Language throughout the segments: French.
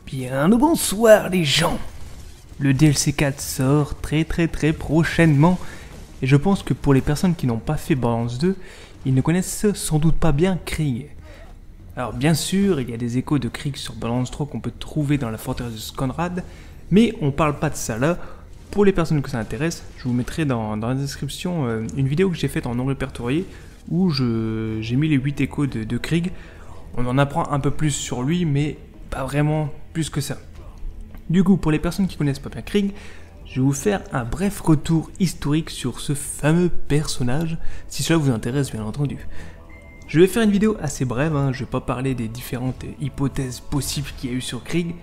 Bien le bonsoir les gens. Le DLC 4 sort très prochainement et je pense que pour les personnes qui n'ont pas fait Borderlands 2, ils ne connaissent sans doute pas bien Krieg. Alors bien sûr, il y a des échos de Krieg sur Borderlands 3 qu'on peut trouver dans la forteresse de Conrad, mais on parle pas de ça là. Pour les personnes que ça intéresse, je vous mettrai dans la description une vidéo que j'ai faite en non répertorié où j'ai mis les 8 échos de Krieg. On en apprend un peu plus sur lui, mais pas vraiment plus que ça. Du coup, pour les personnes qui connaissent pas bien Krieg, je vais vous faire un bref retour historique sur ce fameux personnage, si cela vous intéresse bien entendu. Je vais faire une vidéo assez brève, je vais pas parler des différentes hypothèses possibles qu'il y a eu sur Krieg.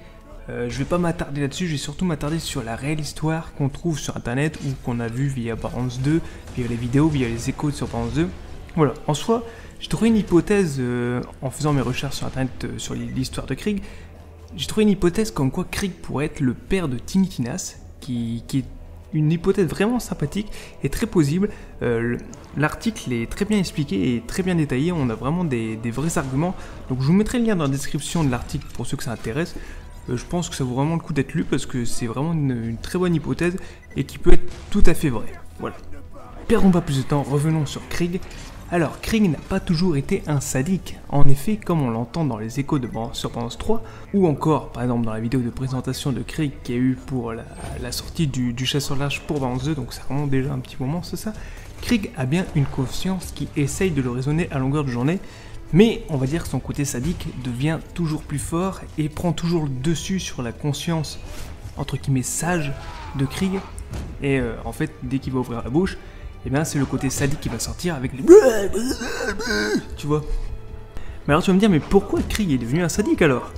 Je vais pas m'attarder là-dessus, je vais surtout m'attarder sur la réelle histoire qu'on trouve sur internet ou qu'on a vu via Borderlands 2, via les vidéos, via les échos sur Borderlands 2. Voilà, en soi, j'ai trouvé une hypothèse en faisant mes recherches sur internet sur l'histoire de Krieg. J'ai trouvé une hypothèse comme quoi Krieg pourrait être le père de Tinitinas, qui est une hypothèse vraiment sympathique et très plausible. L'article est très bien expliqué et très bien détaillé, on a vraiment des vrais arguments. Donc je vous mettrai le lien dans la description de l'article pour ceux que ça intéresse. Je pense que ça vaut vraiment le coup d'être lu parce que c'est vraiment une très bonne hypothèse et qui peut être tout à fait vraie. Voilà. Perdons pas plus de temps, revenons sur Krieg. Alors, Krieg n'a pas toujours été un sadique. En effet, comme on l'entend dans les échos de Borderlands 3, ou encore, par exemple, dans la vidéo de présentation de Krieg qu'il y a eu pour la sortie du chasseur large pour Borderlands 2, donc ça remonte déjà un petit moment, c'est ça. Krieg a bien une conscience qui essaye de le raisonner à longueur de journée, mais on va dire que son côté sadique devient toujours plus fort et prend toujours le dessus sur la conscience, entre guillemets, sage de Krieg. Et en fait, dès qu'il va ouvrir la bouche, et bien c'est le côté sadique qui va sortir avec les... Tu vois. Mais alors tu vas me dire, mais pourquoi Krieg est devenu un sadique alors?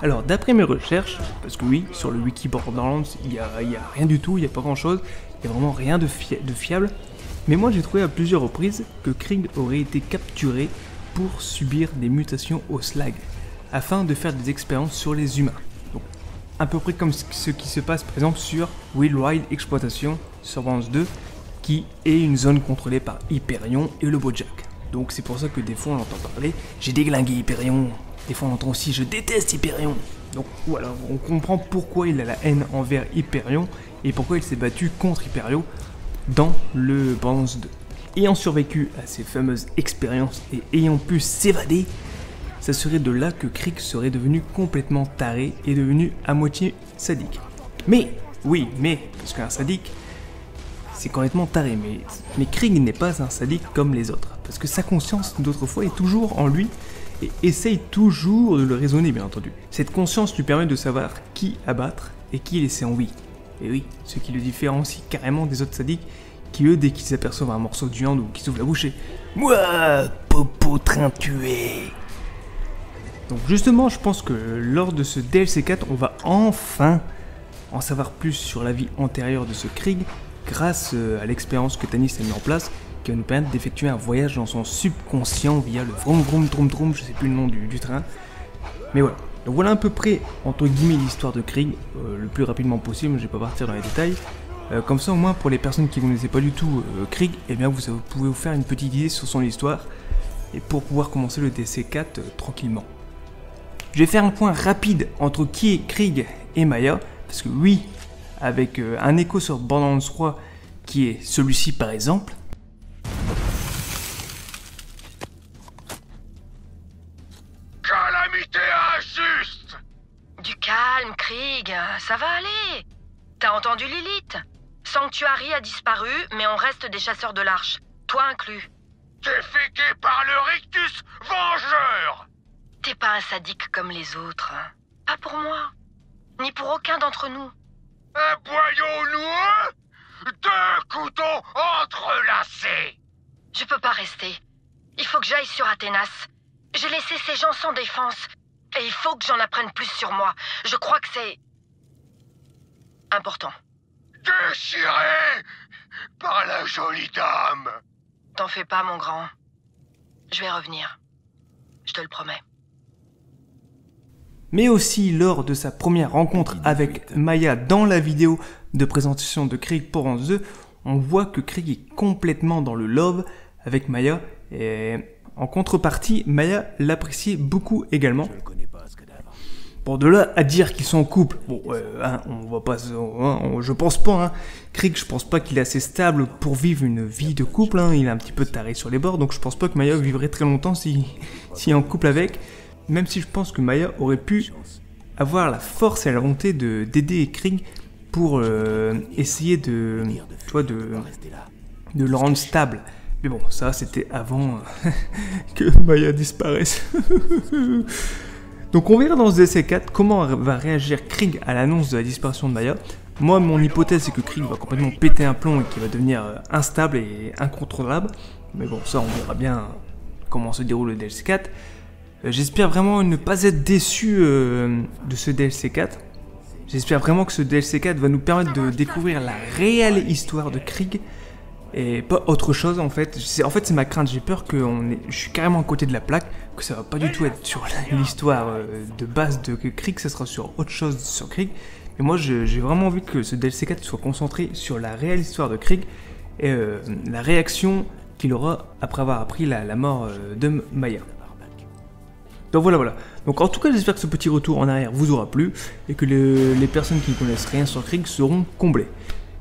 Alors d'après mes recherches, parce que oui, sur le wiki Borderlands, il y a rien du tout, il n'y a pas grand chose, il n'y a vraiment rien de fiable. Mais moi j'ai trouvé à plusieurs reprises que Krieg aurait été capturé pour subir des mutations au slag, afin de faire des expériences sur les humains. Donc à peu près comme ce qui se passe par exemple sur Wild Exploitation sur Borderlands 2, qui est une zone contrôlée par Hyperion et le Bojack. Donc c'est pour ça que des fois on entend parler « j'ai déglingué Hyperion », des fois on entend aussi « je déteste Hyperion ». Donc voilà, on comprend pourquoi il a la haine envers Hyperion et pourquoi il s'est battu contre Hyperion dans le Borderlands 2. Ayant survécu à ces fameuses expériences et ayant pu s'évader, ça serait de là que Krieg serait devenu complètement taré et devenu à moitié sadique. Mais, oui, parce qu'un sadique, c'est complètement taré, mais Krieg n'est pas un sadique comme les autres, parce que sa conscience d'autrefois est toujours en lui et essaye toujours de le raisonner bien entendu. Cette conscience lui permet de savoir qui abattre et qui laisser en vie. Et oui, ce qui le différencie carrément des autres sadiques qui eux, dès qu'ils s'aperçoivent un morceau de viande ou qu'ils s'ouvrent la bouche, moi, popo train tué. Donc justement, je pense que lors de ce DLC 4, on va enfin en savoir plus sur la vie antérieure de ce Krieg, grâce à l'expérience que Tanis a mis en place, qui va nous permettre d'effectuer un voyage dans son subconscient via le vroom vroom trom trom, je sais plus le nom du train. Mais voilà, donc voilà à peu près, entre guillemets, l'histoire de Krieg, le plus rapidement possible, je vais pas partir dans les détails. Comme ça au moins pour les personnes qui ne connaissaient pas du tout Krieg, eh bien vous pouvez vous faire une petite idée sur son histoire, et pour pouvoir commencer le DC4 tranquillement. Je vais faire un point rapide entre qui est Krieg et Maya, parce que oui, avec un écho sur Borderlands 3 qui est celui-ci par exemple. Calamité injuste! Du calme, Krieg, ça va aller. T'as entendu Lilith? Sanctuary a disparu, mais on reste des chasseurs de l'Arche, toi inclus. Déféqué par le rictus vengeur! T'es pas un sadique comme les autres. Pas pour moi, ni pour aucun d'entre nous. Un boyau noueux? Deux couteaux entrelacés! Je peux pas rester. Il faut que j'aille sur Athénas. J'ai laissé ces gens sans défense. Et il faut que j'en apprenne plus sur moi. Je crois que c'est... important. Déchiré par la jolie dame! T'en fais pas, mon grand. Je vais revenir. Je te le promets. Mais aussi lors de sa première rencontre avec Maya dans la vidéo de présentation de Krieg pour Borderlands 2, on voit que Krieg est complètement dans le love avec Maya et en contrepartie, Maya l'appréciait beaucoup également. Bon, de là à dire qu'ils sont en couple, bon, on va pas, je pense pas, hein. Krieg, je pense pas qu'il est assez stable pour vivre une vie de couple, hein. Il est un petit peu taré sur les bords, donc je pense pas que Maya vivrait très longtemps s'il est en couple avec. Même si je pense que Maya aurait pu avoir la force et la volonté d'aider Krieg pour essayer de le rendre stable. Mais bon, ça c'était avant que Maya disparaisse. Donc on verra dans ce DLC 4 comment va réagir Krieg à l'annonce de la disparition de Maya. Moi, mon hypothèse, c'est que Krieg va complètement péter un plomb et qu'il va devenir instable et incontrôlable. Mais bon, ça, on verra bien comment se déroule le DLC 4. J'espère vraiment ne pas être déçu de ce DLC 4. J'espère vraiment que ce DLC 4 va nous permettre de découvrir la réelle histoire de Krieg. Et pas autre chose en fait. C'est ma crainte, j'ai peur que je suis carrément à côté de la plaque, que ça va pas du tout être sur l'histoire de base de Krieg, ça sera sur autre chose sur Krieg. Et moi j'ai vraiment envie que ce DLC 4 soit concentré sur la réelle histoire de Krieg et la réaction qu'il aura après avoir appris la mort de Maya. Donc voilà. Donc en tout cas j'espère que ce petit retour en arrière vous aura plu et que les personnes qui ne connaissent rien sur Krieg seront comblées.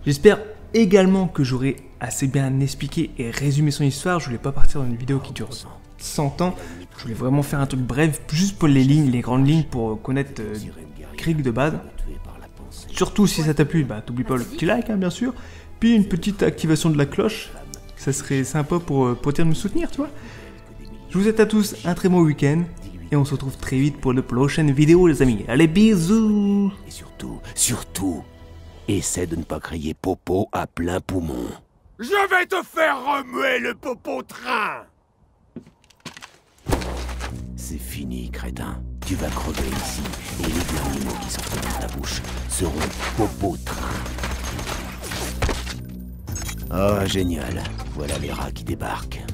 J'espère également que j'aurai assez bien expliqué et résumé son histoire. Je voulais pas partir dans une vidéo qui dure 100 ans. Je voulais vraiment faire un truc bref, juste pour les grandes lignes pour connaître Krieg de base. Surtout si ça t'a plu, bah t'oublies pas le petit like hein, bien sûr. Puis une petite activation de la cloche. Ça serait sympa pour me soutenir, tu vois. Je vous souhaite à tous un très bon week-end. Et on se retrouve très vite pour de prochaines vidéos les amis. Allez bisous. Et surtout, essaie de ne pas crier popo à plein poumon. Je vais te faire remuer le popo-train! C'est fini, crétin. Tu vas crever ici, et les derniers mots qui sortent de ta bouche seront popo-train. Oh, génial. Voilà les rats qui débarquent.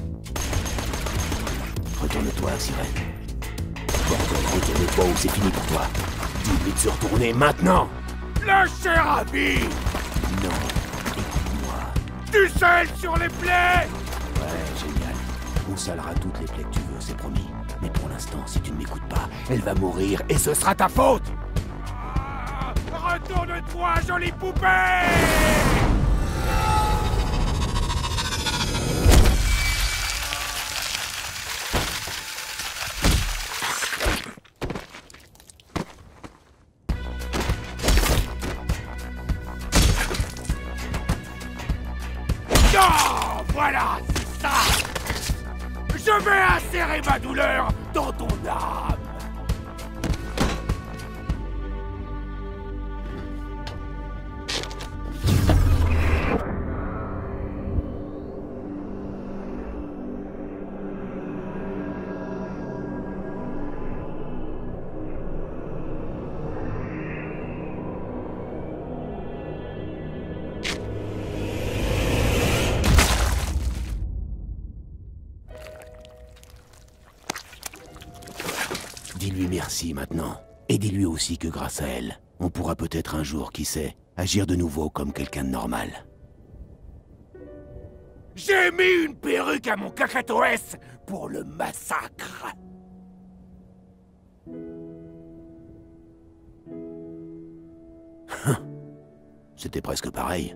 Retourne-toi, sirène. Bordel, retourne-toi ou c'est fini pour toi. Dis-lui de se retourner maintenant. Lâchez Ravi! Non, écoute-moi. Du sel sur les plaies! Ouais, génial. On salera toutes les plaies que tu veux, c'est promis. Mais pour l'instant, si tu ne m'écoutes pas, elle va mourir et ce sera ta faute! Ah, retourne-toi, jolie poupée! Oh, voilà, c'est ça! Je vais insérer ma douleur dans ton âme! Dis-lui merci maintenant. Et dis-lui aussi que grâce à elle, on pourra peut-être un jour, qui sait, agir de nouveau comme quelqu'un de normal. J'ai mis une perruque à mon cacatoès pour le massacre! C'était presque pareil.